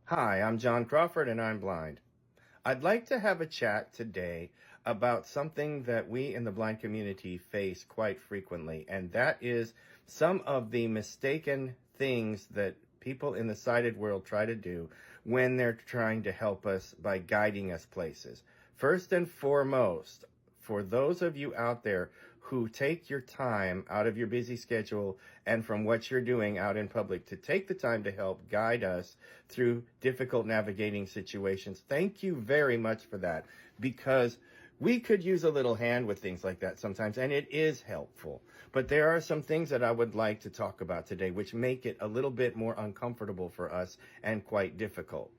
Hi, I'm John Crawford and I'm blind. I'd like to have a chat today about something that we in the blind community face quite frequently, and that is some of the mistaken things that people in the sighted world try to do when they're trying to help us by guiding us places. First and foremost, for those of you out there who take your time out of your busy schedule and from what you're doing out in public to take the time to help guide us through difficult navigating situations, thank you very much for that, because we could use a little hand with things like that sometimes, and it is helpful. But there are some things that I would like to talk about today which make it a little bit more uncomfortable for us and quite difficult.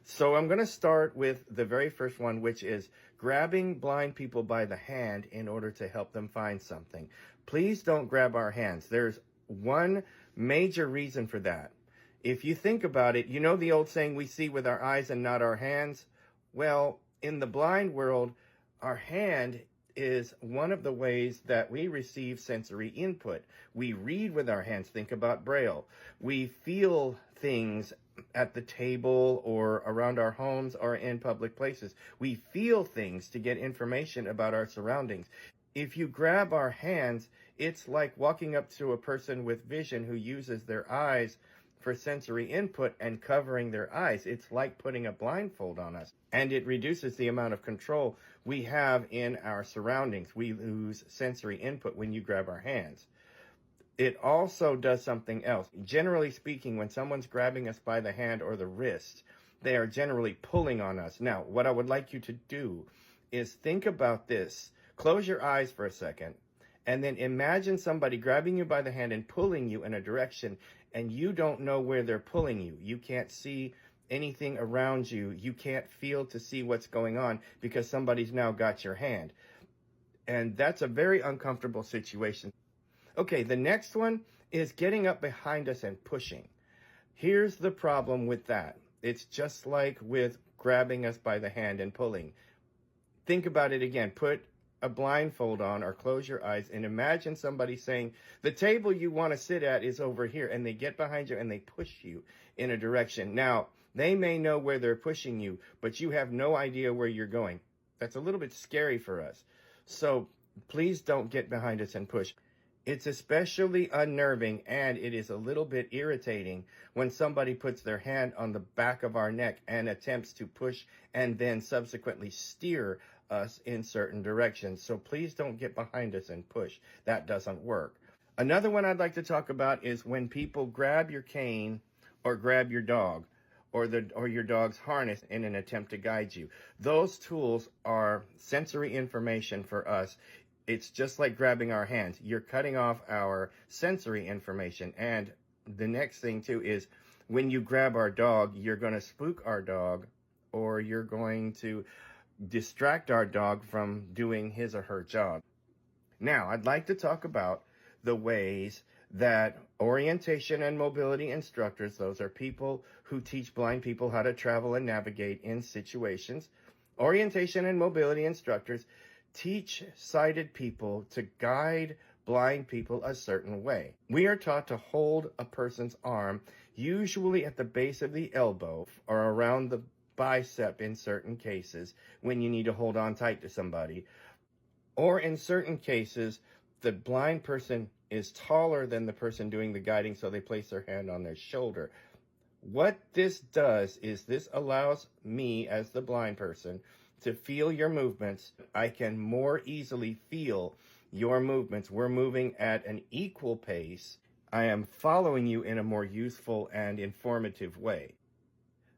So I'm going to start with the very first one, which is grabbing blind people by the hand in order to help them find something. Please don't grab our hands. There's one major reason for that. If you think about it, you know the old saying, we see with our eyes and not our hands? Well, in the blind world, our hand is one of the ways that we receive sensory input. We read with our hands. Think about Braille. We feel things at the table or around our homes or in public places. We feel things to get information about our surroundings. If you grab our hands, it's like walking up to a person with vision who uses their eyes for sensory input and covering their eyes. It's like putting a blindfold on us, and it reduces the amount of control we have in our surroundings. We lose sensory input when you grab our hands. It also does something else. Generally speaking, when someone's grabbing us by the hand or the wrist, they are generally pulling on us. Now, what I would like you to do is think about this. Close your eyes for a second, and then imagine somebody grabbing you by the hand and pulling you in a direction, and you don't know where they're pulling you. You can't see anything around you. You can't feel to see what's going on because somebody's now got your hand. And that's a very uncomfortable situation. Okay, the next one is getting up behind us and pushing. Here's the problem with that. It's just like with grabbing us by the hand and pulling. Think about it again. Put a blindfold on or close your eyes and imagine somebody saying, the table you want to sit at is over here, and they get behind you and they push you in a direction. Now, they may know where they're pushing you, but you have no idea where you're going. That's a little bit scary for us. So please don't get behind us and push. It's especially unnerving, and it is a little bit irritating when somebody puts their hand on the back of our neck and attempts to push and then subsequently steer us in certain directions. So please don't get behind us and push. That doesn't work. Another one I'd like to talk about is when people grab your cane or grab your dog or your dog's harness in an attempt to guide you. Those tools are sensory information for us. It's just like grabbing our hands. You're cutting off our sensory information. And the next thing too is when you grab our dog, you're going to spook our dog, or you're going to distract our dog from doing his or her job. Now, I'd like to talk about the ways that orientation and mobility instructors, those are people who teach blind people how to travel and navigate in situations. Orientation and mobility instructors teach sighted people to guide blind people a certain way. We are taught to hold a person's arm, usually at the base of the elbow or around the bicep in certain cases when you need to hold on tight to somebody. Or in certain cases, the blind person is taller than the person doing the guiding, so they place their hand on their shoulder. What this does is this allows me as the blind person to feel your movements. I can more easily feel your movements. We're moving at an equal pace. I am following you in a more useful and informative way.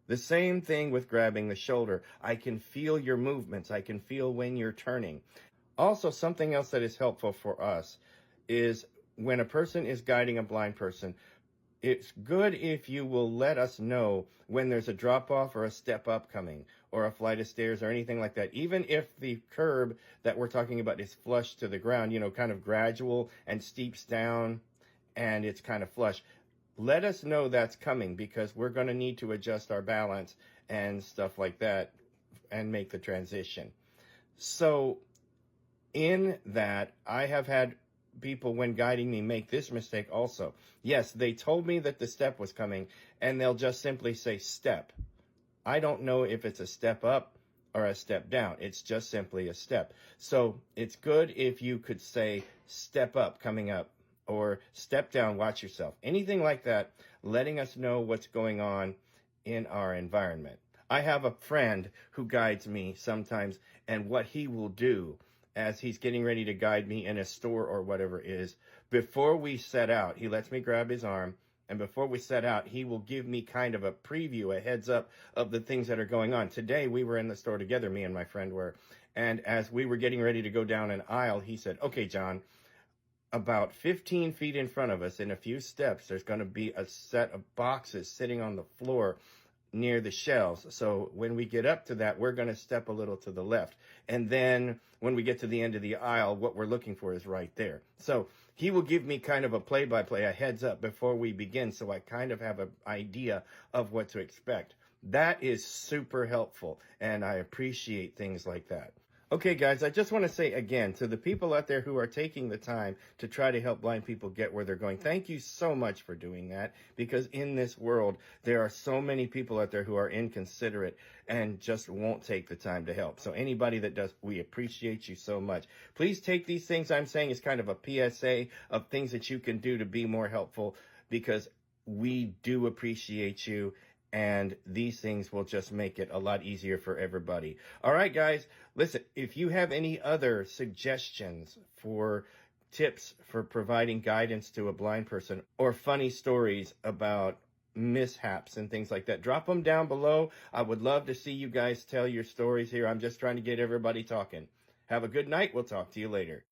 The same thing with grabbing the shoulder. I can feel your movements. I can feel when you're turning. Also, something else that is helpful for us is when a person is guiding a blind person, it's good if you will let us know when there's a drop off or a step up coming or a flight of stairs or anything like that. Even if the curb that we're talking about is flush to the ground, kind of gradual and steeps down and it's kind of flush. Let us know that's coming, because we're going to need to adjust our balance and stuff like that and make the transition. So in that, I have had people when guiding me make this mistake also. Yes, they told me that the step was coming, and they'll just simply say step. I don't know if it's a step up or a step down. It's just simply a step. So it's good if you could say step up coming up or step down, watch yourself. Anything like that, letting us know what's going on in our environment. I have a friend who guides me sometimes, and what he will do as he's getting ready to guide me in a store or whatever is, before we set out, he lets me grab his arm, and before we set out, he will give me kind of a preview, a heads up of the things that are going on. Today, we were in the store together, me and my friend were, and as we were getting ready to go down an aisle, he said, okay, John, about 15 feet in front of us, in a few steps, there's going to be a set of boxes sitting on the floor near the shelves. So when we get up to that, we're going to step a little to the left. And then when we get to the end of the aisle, what we're looking for is right there. So he will give me kind of a play-by-play, a heads up before we begin, so I kind of have an idea of what to expect. That is super helpful, and I appreciate things like that. Okay, guys, I just want to say again to the people out there who are taking the time to try to help blind people get where they're going, thank you so much for doing that, because in this world, there are so many people out there who are inconsiderate and just won't take the time to help. So anybody that does, we appreciate you so much. Please take these things I'm saying as kind of a PSA of things that you can do to be more helpful, because we do appreciate you. And these things will just make it a lot easier for everybody. All right, guys, listen, if you have any other suggestions for tips for providing guidance to a blind person or funny stories about mishaps and things like that, drop them down below. I would love to see you guys tell your stories here. I'm just trying to get everybody talking. Have a good night. We'll talk to you later.